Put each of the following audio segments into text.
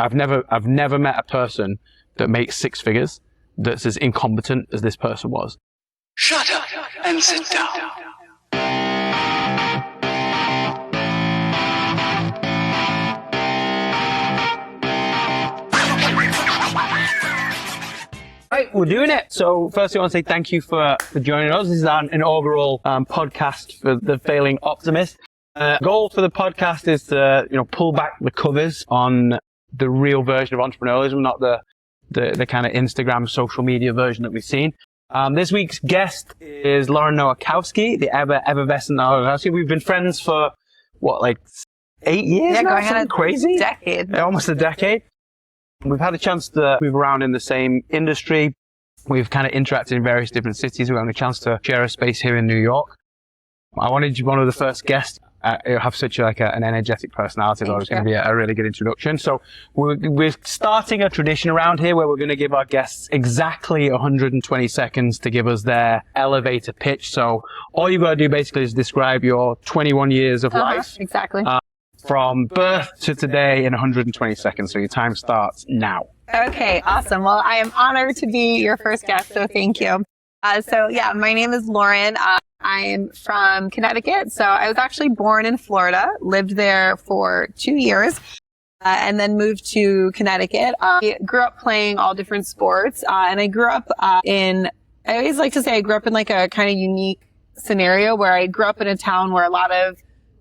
I've never met a person that makes six figures that's as incompetent as this person was. Shut up and sit down. Right, we're doing it. So firstly, I want to say thank you for joining us. This is our inaugural podcast for the Failing Optimist. Goal for the podcast is to, pull back the covers on the real version of entrepreneurialism, not the kind of Instagram social media version that we've seen. This week's guest is Lauren Nowakowski, the effervescent Nowakowski. We've been friends for 8 years? Yeah, now? going on a crazy decade. Almost a decade. We've had a chance to move around in the same industry. We've kind of interacted in various different cities. We've had a chance to share a space here in New York. I wanted you one of the first guests. You have such an energetic personality. So it's going to be a really good introduction. So we're starting a tradition around here where we're going to give our guests exactly 120 seconds to give us their elevator pitch. So all you've got to do basically is describe your 21 years of life. Exactly. From birth to today in 120 seconds. So your time starts now. Okay, awesome. Well, I am honored to be your first guest, so thank you. My name is Lauren. I'm from Connecticut. So I was actually born in Florida, lived there for 2 years, and then moved to Connecticut. I grew up playing all different sports, and I grew up I always like to say I grew up in like a kind of unique scenario where I grew up in a town where a lot of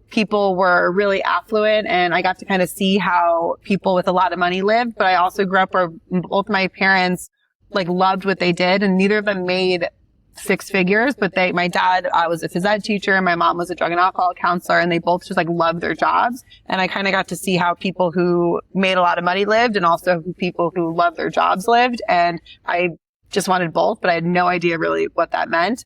people were really affluent, and I got to kind of see how people with a lot of money lived. But I also grew up where both my parents loved what they did, and neither of them made six figures, but my dad was a phys ed teacher and my mom was a drug and alcohol counselor, and they both just loved their jobs. And I kind of got to see how people who made a lot of money lived and also people who loved their jobs lived. And I just wanted both, but I had no idea really what that meant.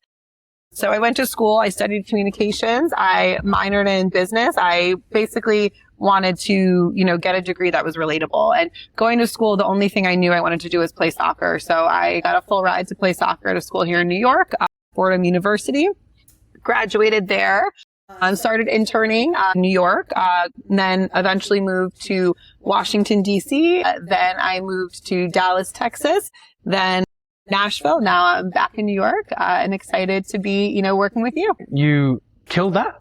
So I went to school, I studied communications, I minored in business. I basically wanted to, get a degree that was relatable. And going to school, the only thing I knew I wanted to do was play soccer. So I got a full ride to play soccer at a school here in New York, Fordham University, graduated there, started interning in New York, then eventually moved to Washington, D.C. Then I moved to Dallas, Texas, then Nashville. Now I'm back in New York and excited to be, working with you. You killed that.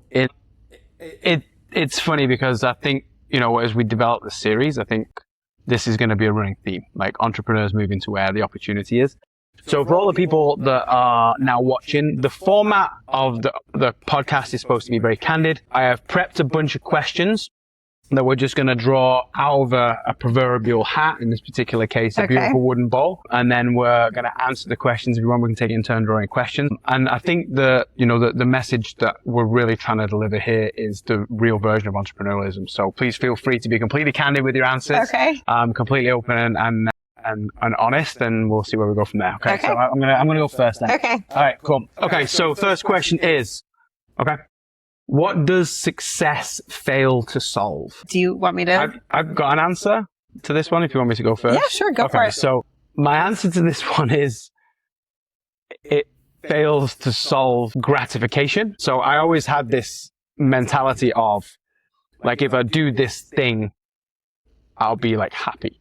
It's funny because I think, as we develop the series, I think this is going to be a running theme, like entrepreneurs moving to where the opportunity is. So for all the people that are now watching, the format of the podcast is supposed to be very candid. I have prepped a bunch of questions that we're just going to draw out of a proverbial hat, in this particular case, a beautiful wooden bowl. And then we're going to answer the questions. If you want, we can take it in turn drawing questions. And I think the message that we're really trying to deliver here is the real version of entrepreneurialism. So please feel free to be completely candid with your answers. Okay. Completely open and honest, and we'll see where we go from there. Okay. So I'm gonna go first then. Okay. All right, cool. Okay. So first question is, what does success fail to solve? Do you want me to? I've got an answer to this one if you want me to go first. Yeah, sure. Go for it. So my answer to this one is it fails to solve gratification. So I always had this mentality of if I do this thing, I'll be happy.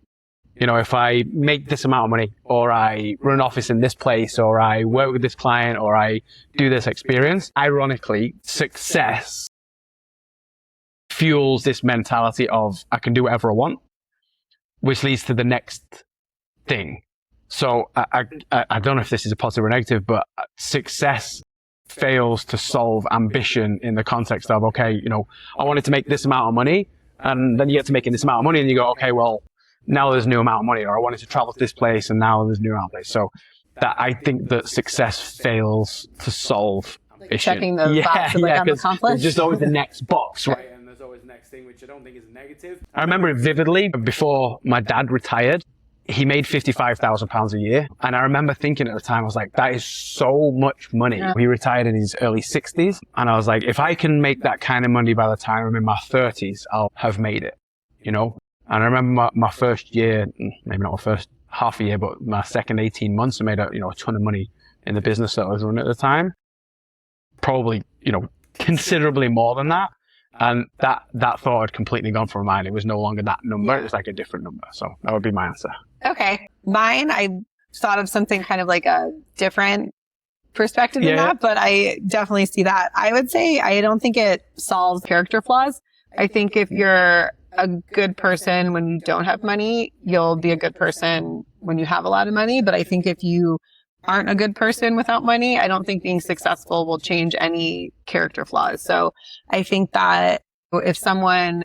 If I make this amount of money, or I run an office in this place, or I work with this client, or I do this experience, ironically, success fuels this mentality of I can do whatever I want, which leads to the next thing. So I don't know if this is a positive or negative, but success fails to solve ambition in the context of, I wanted to make this amount of money, and then you get to making this amount of money and you go, okay, well, now there's a new amount of money, or I wanted to travel to this place and now there's a new amount of place. So that I think that success fails to solve ambition. Checking the box of I'm accomplished. There's just always the next box, right? And there's always the next thing, which I don't think is negative. I remember it vividly before my dad retired. He made £55,000 a year. And I remember thinking at the time, I was like, that is so much money. Yeah. He retired in his early 60s. And I was like, if I can make that kind of money by the time I'm in my 30s, I'll have made it, And I remember my first year, maybe not my first half a year, but my second 18 months, I made a ton of money in the business that I was running at the time. Probably, considerably more than that. And that thought had completely gone from my mind. It was no longer that number. It was like a different number. So that would be my answer. Okay. Mine, I thought of something kind of like a different perspective than that, but I definitely see that. I would say I don't think it solves character flaws. I think if you're a good person when you don't have money, you'll be a good person when you have a lot of money. But I think if you aren't a good person without money, I don't think being successful will change any character flaws. So I think that if someone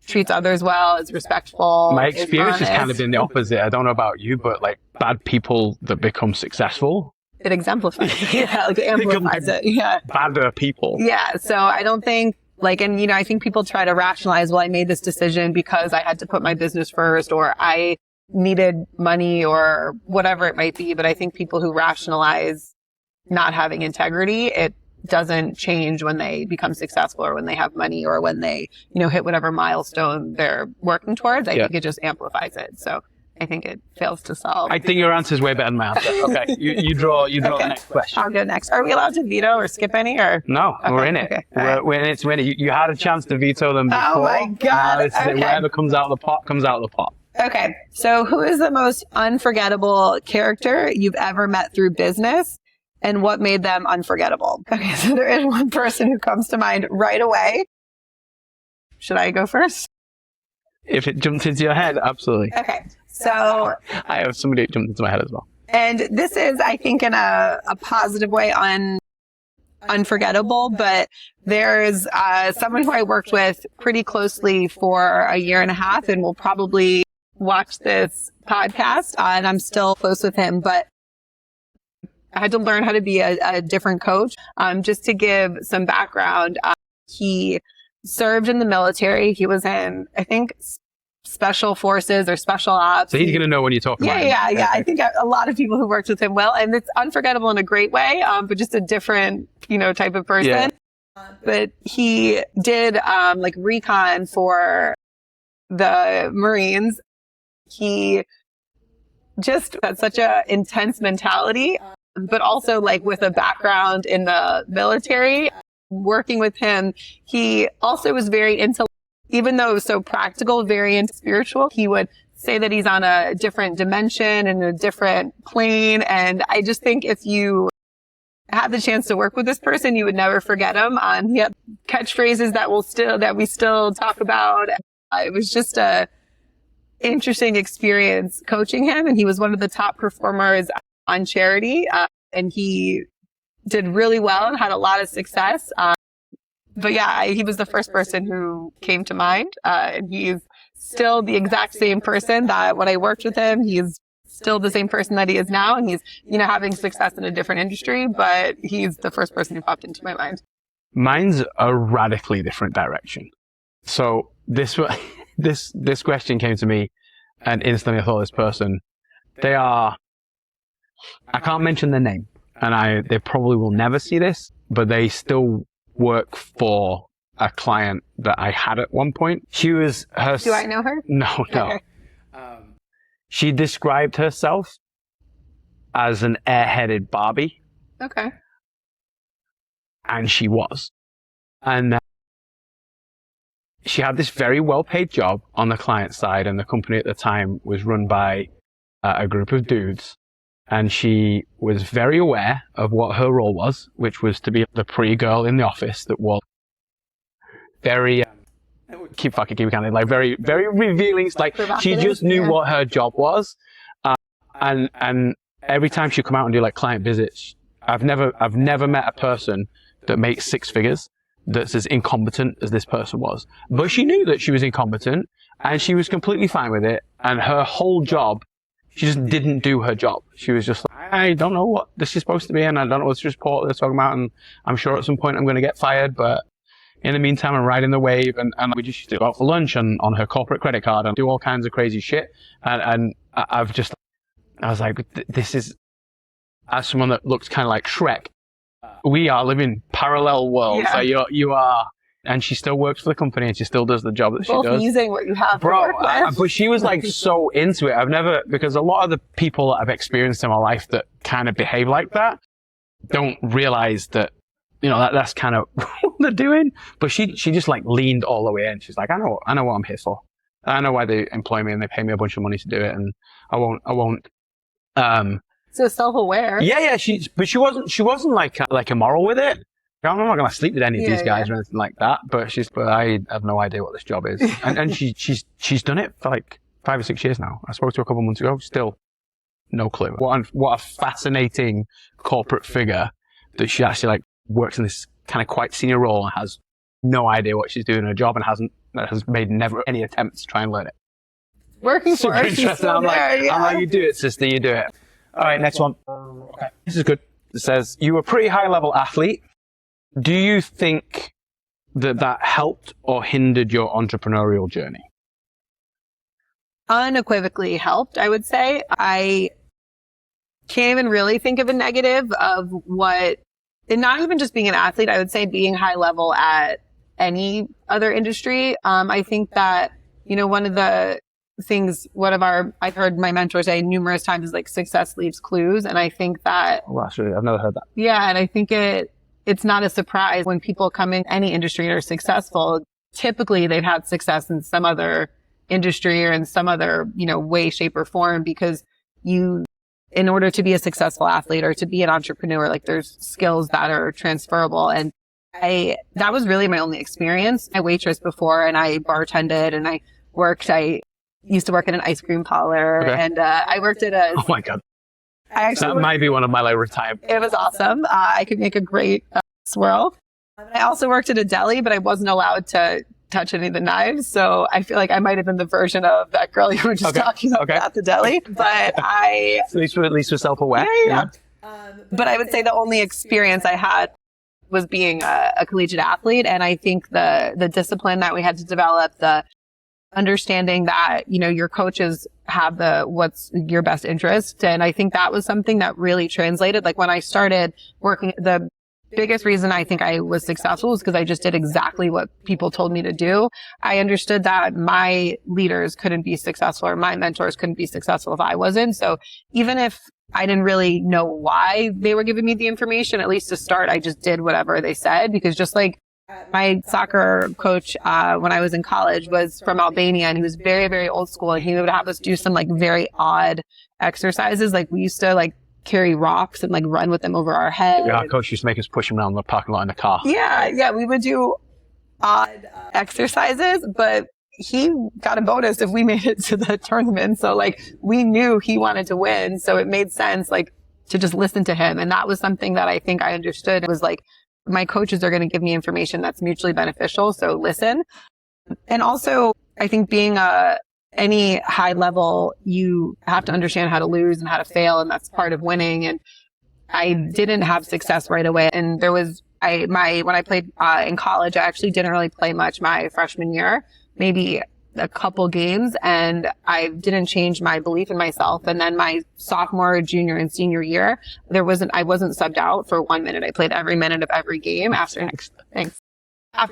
treats others well, is respectful, my experience has kind of been the opposite. I don't know about you, but like bad people that become successful, it exemplifies it. Yeah, like it amplifies it. Yeah. Badder people. Yeah. So I don't think like, and I think people try to rationalize, well, I made this decision because I had to put my business first, or I needed money, or whatever it might be. But I think people who rationalize not having integrity, it doesn't change when they become successful, or when they have money, or when they, hit whatever milestone they're working towards. I think it just amplifies it. So I think it fails to solve. I think your answer is way better than my answer. Okay, you draw Okay. the next question. I'll go next. Are we allowed to veto or skip any? Or no, okay, we're in it. Okay. Right. We're in it to win it. You had a chance to veto them before. Oh my God. Okay. Whatever comes out of the pot comes out of the pot. Okay. So who is the most unforgettable character you've ever met through business, and what made them unforgettable? Okay. So there is one person who comes to mind right away. Should I go first? If it jumped into your head, absolutely. Okay. So I have somebody that jumped into my head as well. And this is, I think, in a positive way, unforgettable, but there's someone who I worked with pretty closely for a year and a half, and will probably watch this podcast, and I'm still close with him, but I had to learn how to be a different coach. Just to give some background, he served in the military. He was in, I think, special forces or special ops. So he's going to know when you're talking about him. Yeah. I think a lot of people who worked with him will, and it's unforgettable in a great way, but just a different, type of person. Yeah. But he did, recon for the Marines. He just had such a intense mentality, but also with a background in the military. Working with him, he also was very into, even though it was so practical, very into spiritual. He would say that he's on a different dimension and a different plane. And I just think if you have the chance to work with this person, you would never forget him. He had catchphrases that we still talk about. It was just a interesting experience coaching him. And he was one of the top performers on charity. And he did really well and had a lot of success. But yeah, he was the first person who came to mind. And he's still the exact same person that when I worked with him, he's still the same person that he is now. And he's, having success in a different industry, but he's the first person who popped into my mind. Mine's a radically different direction. So this question came to me, and instantly I thought this person, I can't mention their name, and they probably will never see this, but they still work for a client that I had at one point. She was her. Do I know her? No. Okay. She described herself as an airheaded Barbie. Okay. And she was. And she had this very well-paid job on the client side, and the company at the time was run by a group of dudes. And she was very aware of what her role was, which was to be the pretty girl in the office that was very, very, very revealing. She just knew what her job was. And every time she'd come out and do client visits, I've never met a person that makes six figures that's as incompetent as this person was. But she knew that she was incompetent, and she was completely fine with it. And her whole job, she just didn't do her job. She was just I don't know what this is supposed to be, and I don't know what this report they're talking about, and I'm sure at some point I'm going to get fired, but in the meantime, I'm riding the wave, and we just used to go out for lunch and on her corporate credit card and do all kinds of crazy shit. And I was like, this is, as someone that looks kind of like Shrek, we are living parallel worlds. Yeah. So you are, and she still works for the company, and she still does the job that she does. Both using what you have. Bro, but she was so into it. Because a lot of the people that I've experienced in my life that kind of behave like that don't realize that that's kind of what they're doing. But she just like leaned all the way in. She's like, I know what I'm here for. I know why they employ me and they pay me a bunch of money to do it, and I won't. So self-aware. Yeah. She wasn't like immoral with it. I'm not going to sleep with any of these guys or anything like that. But I have no idea what this job is, and she's done it for like 5 or 6 years now. I spoke to her a couple of months ago. Still no clue. What a fascinating corporate figure that she actually like works in this kind of quite senior role and has no idea what she's doing in her job and has made never any attempts to try and learn it. Working for her. Interesting. I'm like, you do it, sister, you do it. All right, next one. Okay, this is good. It says, you were a pretty high level athlete. Do you think that helped or hindered your entrepreneurial journey? Unequivocally helped, I would say. I can't even really think of a negative of what, and not even just being an athlete, I would say being high level at any other industry. I think that, one of the things, I've heard my mentor say numerous times is like success leaves clues. And I think that. Oh, actually, I've never heard that. Yeah. And I think it's not a surprise when people come in any industry and are successful. Typically they've had success in some other industry or in some other, way, shape or form, because in order to be a successful athlete or to be an entrepreneur, like there's skills that are transferable. And that was really my only experience. I waitressed before and I bartended and I used to work at an ice cream parlor and I worked at oh my God. That might be one of my like retirement. It was awesome. I could make a great swirl. I also worked at a deli, but I wasn't allowed to touch any of the knives. So I feel like I might have been the version of that girl you were just talking about at the deli. But so at least we're self-aware. Yeah. But I would say the only experience I had was being a collegiate athlete. And I think the discipline that we had to develop, the understanding that, your coaches have what's your best interest. And I think that was something that really translated. Like when I started working, the biggest reason I think I was successful is because I just did exactly what people told me to do. I understood that my leaders couldn't be successful or my mentors couldn't be successful if I wasn't. So even if I didn't really know why they were giving me the information, at least to start, I just did whatever they said, because just like my soccer coach, when I was in college, was from Albania, and he was very, very old school, and he would have us do some like very odd exercises. Like we used to like carry rocks and like run with them over our head. Yeah, our coach used to make us push him around the parking lot in the car. Yeah, we would do odd exercises, but he got a bonus if we made it to the tournament. So like we knew he wanted to win, so it made sense like to just listen to him. And that was something that I think I understood. It was like, my coaches are going to give me information that's mutually beneficial, so listen. And also, I think being any high level, you have to understand how to lose and how to fail, and that's part of winning. And I didn't have success right away. And there was when I played in college, I actually didn't really play much my freshman year, maybe a couple games, and I didn't change my belief in myself. And then my sophomore, junior, and senior year, I wasn't subbed out for 1 minute. I played every minute of every game after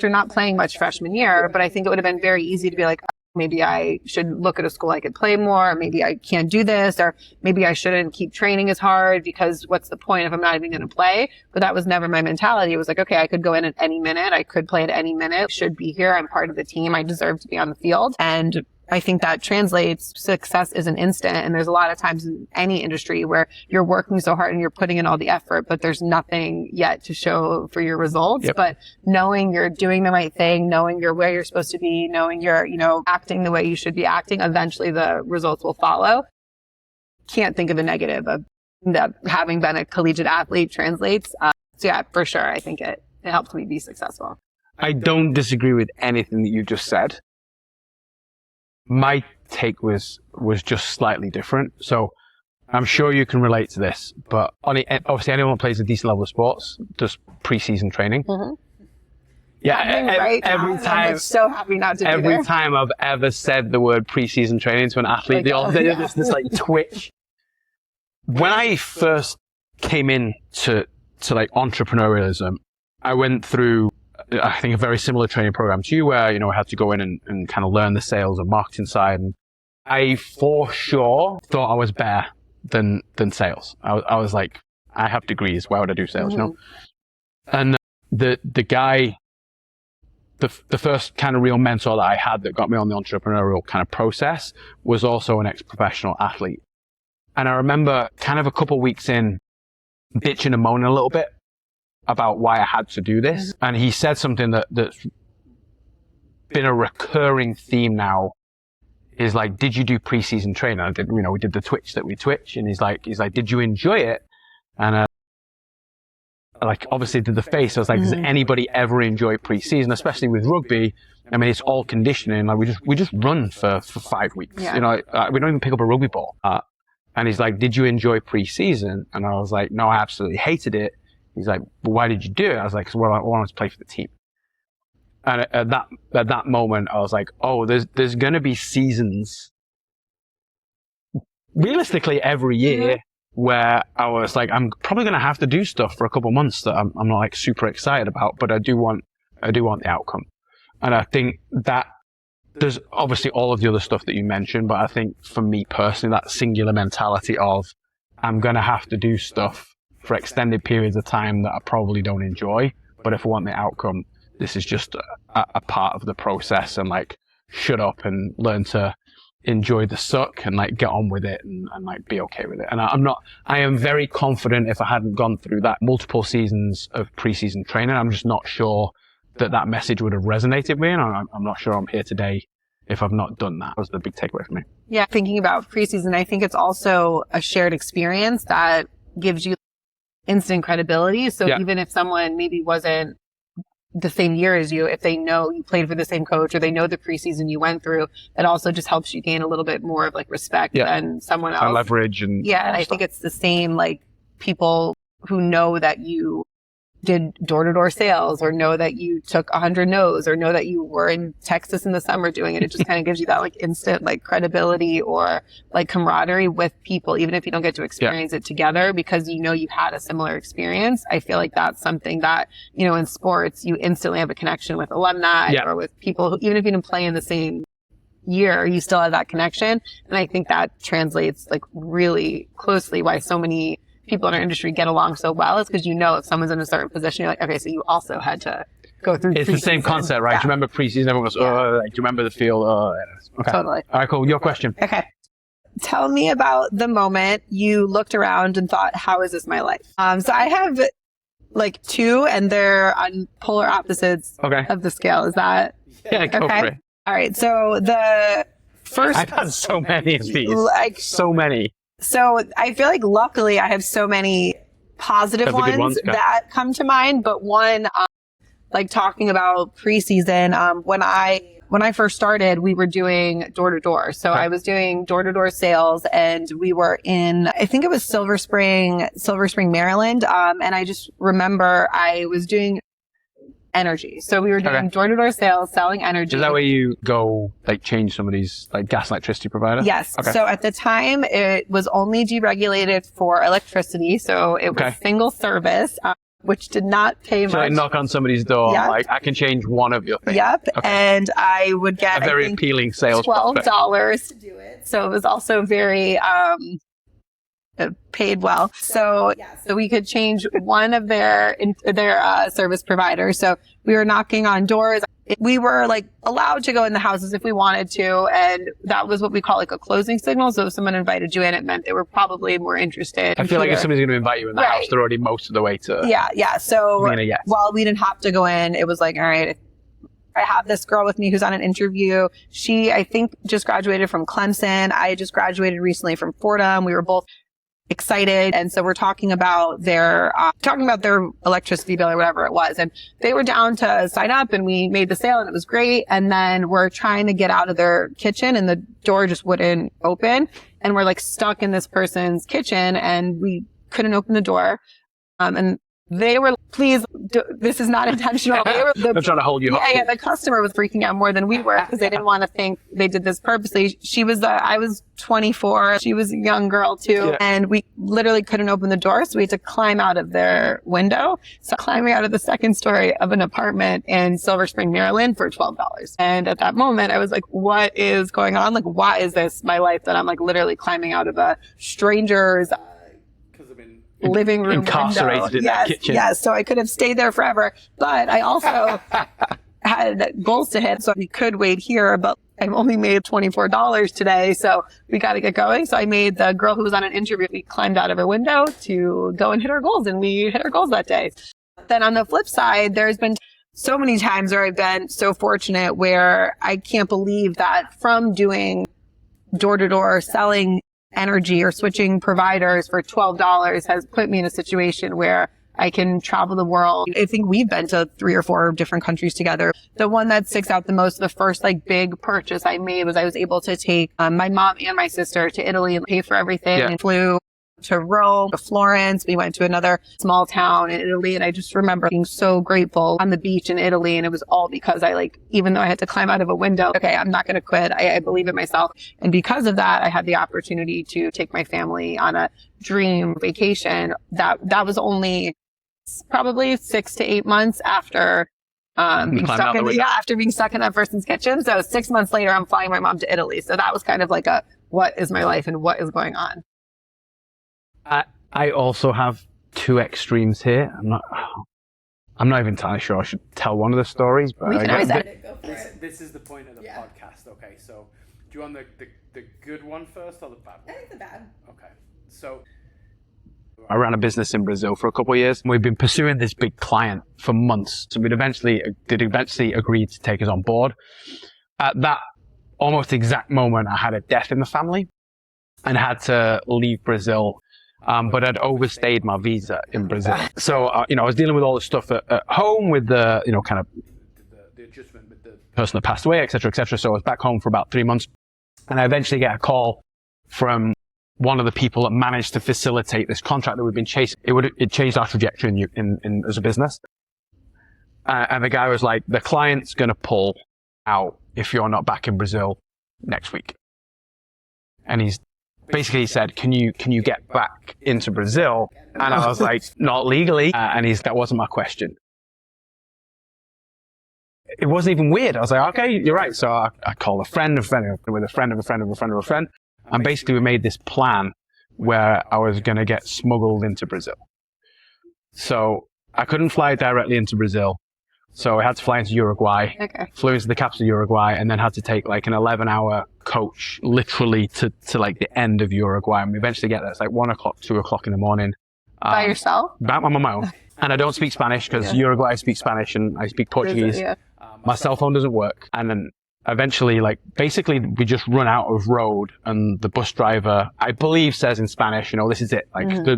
not playing much freshman year. But I think it would have been very easy to be like, maybe I should look at a school I could play more, or maybe I can't do this, or maybe I shouldn't keep training as hard, because what's the point if I'm not even going to play? But that was never my mentality. It was like, okay, I could go in at any minute. I could play at any minute. Should be here. I'm part of the team. I deserve to be on the field. And I think that translates. Success is an instant. And there's a lot of times in any industry where you're working so hard and you're putting in all the effort, but there's nothing yet to show for your results. Yep. But knowing you're doing the right thing, knowing you're where you're supposed to be, knowing you're, acting the way you should be acting, eventually the results will follow. Can't think of a negative of that having been a collegiate athlete translates. So yeah, for sure. I think it helped me be successful. I don't disagree with anything that you just said. My take was just slightly different. So I'm sure you can relate to this, but obviously anyone who plays a decent level of sports does pre-season training. Mm-hmm. Yeah, every time. I'm so happy not to be there. Every time I've ever said the word pre-season training to an athlete, they do this like twitch. When I first came in to like entrepreneurialism, I went through, I think, a very similar training program to you, where, I had to go in and kind of learn the sales and marketing side. And I for sure thought I was better than sales. I was like, I have degrees. Why would I do sales? Mm-hmm. And the guy, the first kind of real mentor that I had that got me on the entrepreneurial kind of process was also an ex-professional athlete. And I remember kind of a couple weeks in bitching and moaning a little bit about why I had to do this. And he said something that's been a recurring theme now, is like, did you do preseason training? I did, we did the Twitch that we Twitch, and he's like, did you enjoy it? And like, obviously did the face. I was like, does anybody ever enjoy preseason, especially with rugby? I mean, it's all conditioning. Like, we just run for 5 weeks. Yeah. We don't even pick up a rugby ball. And he's like, did you enjoy preseason? And I was like, no, I absolutely hated it. He's like, well, why did you do it? I was like, well, I wanted to play for the team. And at that moment, I was like, oh, there's going to be seasons, realistically every year, where I was like, I'm probably going to have to do stuff for a couple months that I'm not like super excited about, but I do want the outcome. And I think that there's obviously all of the other stuff that you mentioned, but I think for me personally, that singular mentality of I'm going to have to do stuff for extended periods of time that I probably don't enjoy, but if I want the outcome, this is just a part of the process, and like shut up and learn to enjoy the suck and like get on with it and like be okay with it. And I am very confident if I hadn't gone through that multiple seasons of preseason training, I'm just not sure that message would have resonated with me. And I'm not sure I'm here today if I've not done that. That was the big takeaway for me. Yeah. Thinking about preseason, I think it's also a shared experience that gives you instant credibility. So even if someone maybe wasn't the same year as you, if they know you played for the same coach or they know the preseason you went through, it also just helps you gain a little bit more of like respect than someone else. And leverage and and I think it's the same, like people who know that you did door-to-door sales or know that you took 100 no's or know that you were in Texas in the summer doing it. It just kind of gives you that like instant like credibility or like camaraderie with people, even if you don't get to experience it together, because you know you had a similar experience. I feel like that's something that, in sports, you instantly have a connection with alumni or with people who, even if you didn't play in the same year, you still have that connection. And I think that translates like really closely why so many people in our industry get along so well, is because if someone's in a certain position, you're like, okay, so you also had to go through It's the same concept, right? Do you remember preseason? Everyone goes, do you remember the field? Okay. Totally. All right, cool. Your question. Okay. Tell me about the moment you looked around and thought, how is this my life? So I have like two, and they're on polar opposites of the scale. Is that? Yeah, go for it. All right. So the first... I've had so many of these. So many. So I feel like luckily I have so many positive ones that come to mind, but one, like talking about preseason, when I first started, we were doing door to door. So I was doing door to door sales, and we were in, I think it was Silver Spring, Maryland. And I just remember I was doing energy. So we were doing door-to-door sales, selling energy. Is that where you go, like, change some of these, like, gas and electricity providers? Yes. Okay. So at the time, it was only deregulated for electricity. So it was single service, which did not pay much. So, like, knock on somebody's door, like, I can change one of your things. Yep. Okay. And I would get, a very appealing sales $12 to do it. So it was also very, paid well. So we could change one of their service providers. So we were knocking on doors. We were like allowed to go in the houses if we wanted to. And that was what we call like a closing signal. So if someone invited you in, it meant they were probably more interested. I feel like if somebody's going to invite you in the house, they're already most of the way to. Yeah. So while we didn't have to go in, it was like, all right, I have this girl with me who's on an interview. She, I think, just graduated from Clemson. I just graduated recently from Fordham. We were both excited. And so we're talking about their electricity bill or whatever it was. And they were down to sign up, and we made the sale, and it was great. And then we're trying to get out of their kitchen, and the door just wouldn't open. And we're like stuck in this person's kitchen, and we couldn't open the door. And they were, please, this is not intentional. They're trying to hold you up. Yeah, the customer was freaking out more than we were, because they didn't want to think they did this purposely. I was 24. She was a young girl too. And we literally couldn't open the door. So we had to climb out of their window. So climbing out of the second story of an apartment in Silver Spring, Maryland for $12. And at that moment, I was like, what is going on? Like, why is this my life that I'm like literally climbing out of a stranger's living room incarcerated window. in that kitchen. Yes, so I could have stayed there forever. But I also had goals to hit, so we could wait here, but I've only made $24 today, so we got to get going. So I made the girl who was on an interview, we climbed out of her window to go and hit our goals, and we hit our goals that day. Then on the flip side, there's been so many times where I've been so fortunate where I can't believe that from doing door-to-door selling energy or switching providers for $12 has put me in a situation where I can travel the world. I think we've been to 3 or 4 different countries together. The one that sticks out the most, the first like big purchase I made was I was able to take my mom and my sister to Italy and pay for everything and flew to Rome, to Florence. We went to another small town in Italy. And I just remember being so grateful on the beach in Italy. And it was all because I even though I had to climb out of a window, okay, I'm not going to quit. I believe in myself. And because of that, I had the opportunity to take my family on a dream vacation. That was only probably 6 to 8 months after being stuck in that person's kitchen. So 6 months later, I'm flying my mom to Italy. So that was kind of like what is my life and what is going on? I also have 2 extremes here. I'm not even entirely sure I should tell one of the stories, but we can always edit it. Go for it. This is the point of the podcast. Okay, so do you want the good one first or the bad one? I think the bad. Okay, so I ran a business in Brazil for a couple of years. We've been pursuing this big client for months. So they'd eventually agreed to take us on board. At that almost exact moment, I had a death in the family and had to leave Brazil. But I'd overstayed my visa in Brazil. So, I was dealing with all this stuff at home with the, kind of the adjustment with the person that passed away, et cetera, et cetera. So I was back home for about 3 months. And I eventually get a call from one of the people that managed to facilitate this contract that we've been chasing. It changed our trajectory in as a business. And the guy was like, the client's going to pull out if you're not back in Brazil next week. And he said, can you get back into Brazil? And I was like, not legally. And that wasn't my question. It wasn't even weird. I was like, okay, you're right. So I called a friend with a friend of a friend of a friend of a friend. And basically we made this plan where I was going to get smuggled into Brazil. So I couldn't fly directly into Brazil. So I had to fly into Uruguay, flew into the capital of Uruguay, and then had to take like an 11-hour coach literally to like the end of Uruguay. And we eventually get there. It's like 1 o'clock, 2 o'clock in the morning. By yourself? On my own. And I don't speak Spanish because Uruguay speaks Spanish and I speak Portuguese. My cell phone doesn't work. And then eventually, basically we just run out of road and the bus driver, I believe, says in Spanish, this is it.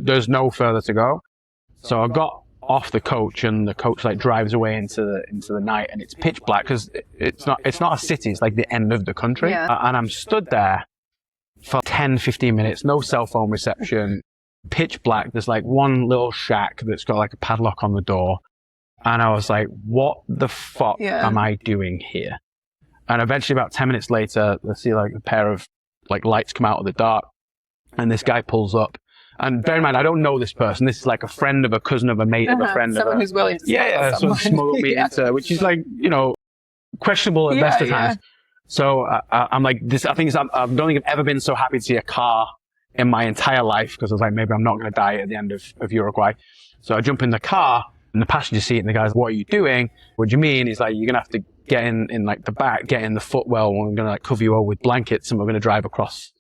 There's no further to go. So I got off the coach and the coach drives away into the night and it's pitch black because it's not a city, it's like the end of the country. And I'm stood there for 10-15 minutes, no cell phone reception, pitch black. There's one little shack that's got a padlock on the door, and I was like, what the fuck am I doing here? And eventually about 10 minutes later I see a pair of lights come out of the dark and this guy pulls up. And bear in mind, I don't know this person. This is a friend of a cousin of a mate of a friend someone of who's willing to so smuggle me into, which is questionable at best of times. So I'm like, this. I don't think I've ever been so happy to see a car in my entire life, because I was like, maybe I'm not going to die at the end of Uruguay. So I jump in the car in the passenger seat, and the guy's, what are you doing? What do you mean? He's like, you're going to have to get in the back, get in the footwell, and we're going to cover you over with blankets, and we're going to drive across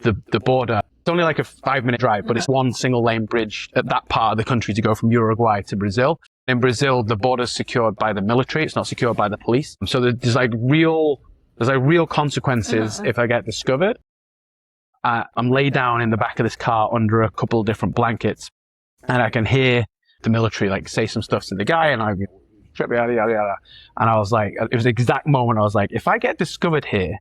the border. It's only a 5-minute drive, but it's one single lane bridge at that part of the country to go from Uruguay to Brazil. In Brazil, the border's secured by the military. It's not secured by the police. So there's real consequences if I get discovered. I'm laid down in the back of this car under a couple of different blankets, and I can hear the military say some stuff to the guy, and I yada yada yada. And I was like, it was the exact moment I was like, if I get discovered here,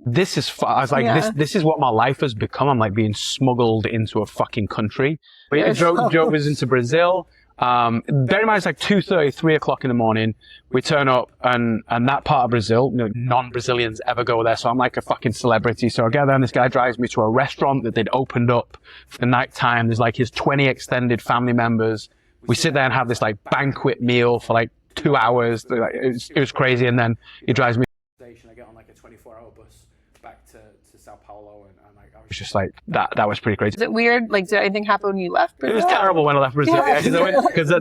this is I was like, this is what my life has become. I'm being smuggled into a fucking country. We drove us into Brazil. Bear in mind, it's 2:30, 3 o'clock in the morning. We turn up, and that part of Brazil, non-Brazilians ever go there. So I'm like a fucking celebrity. So I get there, and this guy drives me to a restaurant that they'd opened up for the night time. There's his 20 extended family members. We sit there and have this banquet meal for 2 hours. It was crazy. And then he drives me. I get on a 24-hour bus back to Sao Paulo, and I was It's just like that was pretty crazy. Is it weird? Like, did anything happen when you left It Brazil? was terrible when I left Brazil because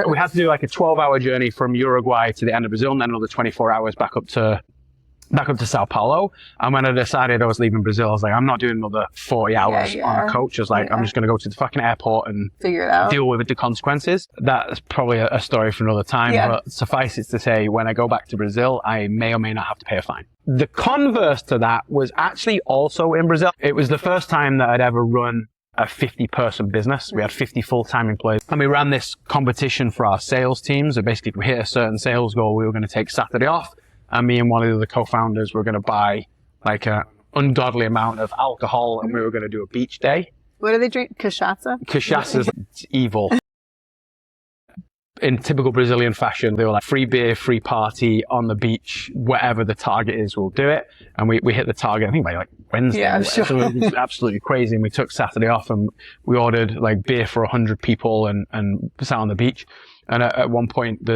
we had to do like a 12-hour journey from Uruguay to the end of Brazil, and then another 24 hours back up to Sao Paulo. And when I decided I was leaving Brazil, I was like, I'm not doing another 40 hours on a coach. I was like, I'm just going to go to the fucking airport and figure it out, deal with the consequences. That's probably a story for another time. But suffice it to say, when I go back to Brazil, I may or may not have to pay a fine. The converse to that was actually also in Brazil. It was the first time that I'd ever run a 50-person business. We had 50 full-time employees, and we ran this competition for our sales teams. So basically, if we hit a certain sales goal, we were going to take Saturday off. And me and one of the other co-founders were going to buy like an ungodly amount of alcohol, and we were going to do a beach day. What do they drink? Cachaça? Cachaça's evil. In typical Brazilian fashion, they were like free beer, free party on the beach, whatever the target is, we'll do it. And we hit the target, I think by like Wednesday. Yeah, I'm sure. So it was absolutely crazy. And we took Saturday off and we ordered like beer for 100 people and sat on the beach. And at one point,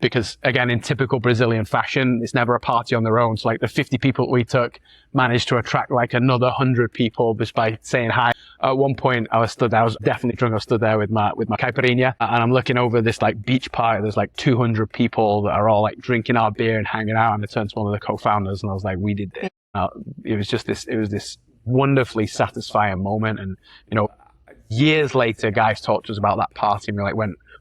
because again, in typical Brazilian fashion, it's never a party on their own. So like the 50 people we took managed to attract like another 100 people just by saying hi. At one point, I was definitely drunk. I was stood there with my caipirinha, and I'm looking over this like beach party. There's like 200 people that are all like drinking our beer and hanging out. And I turned to one of the co-founders and I was like, we did this. It was this wonderfully satisfying moment. And, you know, years later, guys talked to us about that party, and we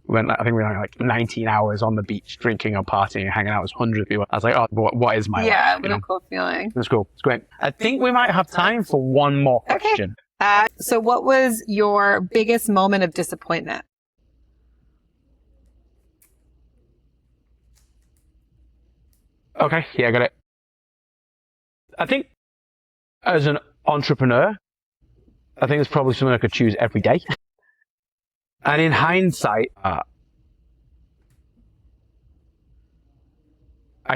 went, I think we were like 19 hours on the beach drinking and partying and hanging out with 100 people. I was like, oh, what is my life? Yeah, what a cool feeling. It was cool. It's great. I think we might have time for one more question. Okay. So what was your biggest moment of disappointment? Okay. Yeah, I got it. I think as an entrepreneur, I think it's probably something I could choose every day. And in hindsight, I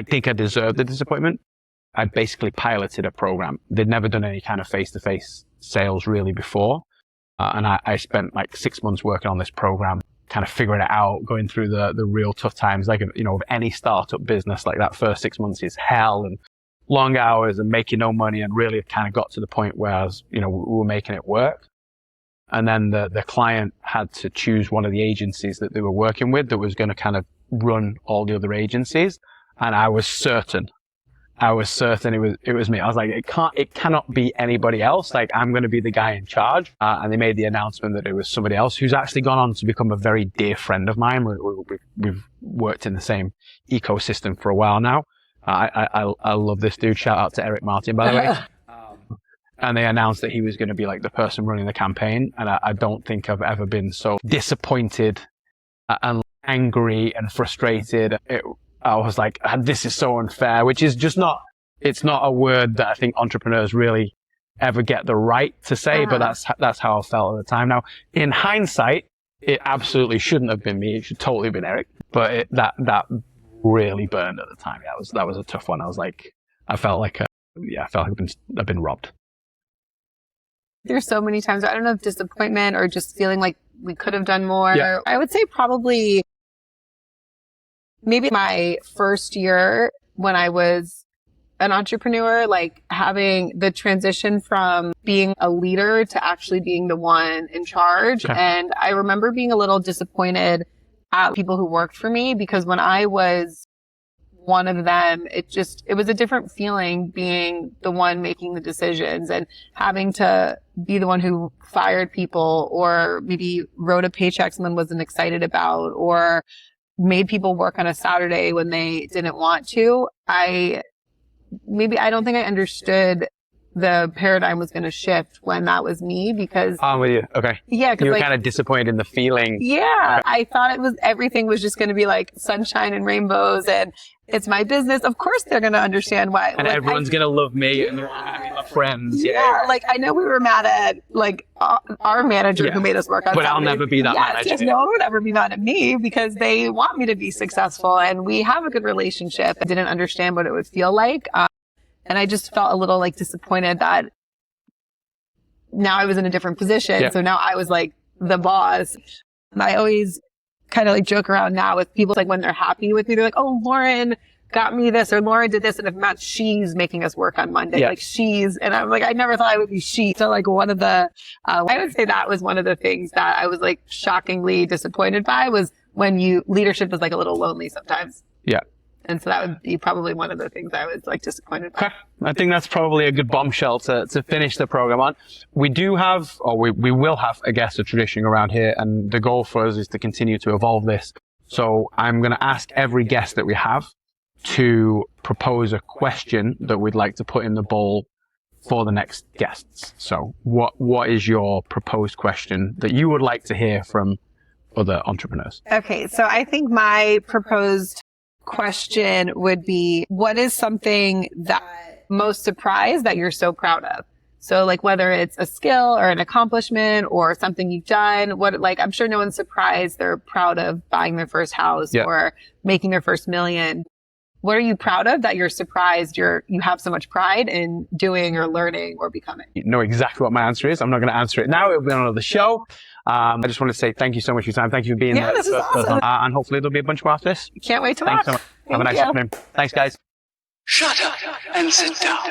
think I deserved the disappointment. I basically piloted a program. They'd never done any kind of face-to-face sales really before. And I spent like 6 months working on this program, kind of figuring it out, going through the real tough times. Like, you know, of any startup business, like that first 6 months is hell and long hours and making no money, and really kind of got to the point where I was, you know, we were making it work. And then the client had to choose one of the agencies that they were working with that was going to kind of run all the other agencies. And I was certain it was me. I was like, it cannot be anybody else. Like, I'm going to be the guy in charge. And they made the announcement that it was somebody else who's actually gone on to become a very dear friend of mine. We've worked in the same ecosystem for a while now. I love this dude. Shout out to Eric Martin, by the way. And they announced that he was going to be like the person running the campaign. And I don't think I've ever been so disappointed and angry and frustrated. I was like, this is so unfair, which is just it's not a word that I think entrepreneurs really ever get the right to say, but that's how I felt at the time. Now, in hindsight, it absolutely shouldn't have been me. It should totally have been Eric, but that really burned at the time. That was a tough one. I was like, I felt like I've been robbed. There's so many times, I don't know if disappointment or just feeling like we could have done more. Yeah. I would say probably maybe my first year when I was an entrepreneur, like having the transition from being a leader to actually being the one in charge. Okay. And I remember being a little disappointed at people who worked for me, because when I was one of them, it was a different feeling being the one making the decisions and having to be the one who fired people, or maybe wrote a paycheck someone wasn't excited about, or made people work on a Saturday when they didn't want to. I don't think I understood the paradigm was going to shift when that was me, because I'm with you. Okay. Yeah, you were like, kind of disappointed in the feeling. Yeah, I thought everything was just going to be like sunshine and rainbows, and it's my business. Of course, they're going to understand why. And like, everyone's going to love me and my friends. Yeah, like I know we were mad at like our manager who made us work on. But Saturday. I'll never be that manager. Yes, no one would ever be mad at me, because they want me to be successful, and we have a good relationship. I didn't understand what it would feel like. And I just felt a little like disappointed that now I was in a different position. Yeah. So now I was like the boss. And I always kind of like joke around now with people, like when they're happy with me, they're like, oh, Lauren, got me this, or Lauren did this, and if not, she's making us work on Monday. Yeah. Like she's, and I'm like, I never thought I would be she. So like one of the, I would say that was one of the things that I was like shockingly disappointed by, was when leadership is like a little lonely sometimes. Yeah. And so that would be probably one of the things I was like disappointed by. Okay. I think that's probably a good bombshell to finish the program on. We do have, or we will have, I guess, a tradition around here, and the goal for us is to continue to evolve this. So I'm going to ask every guest that we have to propose a question that we'd like to put in the bowl for the next guests. So what is your proposed question that you would like to hear from other entrepreneurs? Okay. So I think my proposed question would be, what is something that most surprised that you're so proud of? So like whether it's a skill or an accomplishment or something you've done, I'm sure no one's surprised they're proud of buying their first house or making their first million. What are you proud of that you're surprised you have so much pride in doing or learning or becoming? You know exactly what my answer is. I'm not going to answer it now. It'll be on another show. I just want to say thank you so much for your time. Thank you for being there. This is awesome. And hopefully there'll be a bunch more after this. Can't wait to Thanks watch. so much. Have a nice afternoon. Thanks, guys. Shut up and sit down.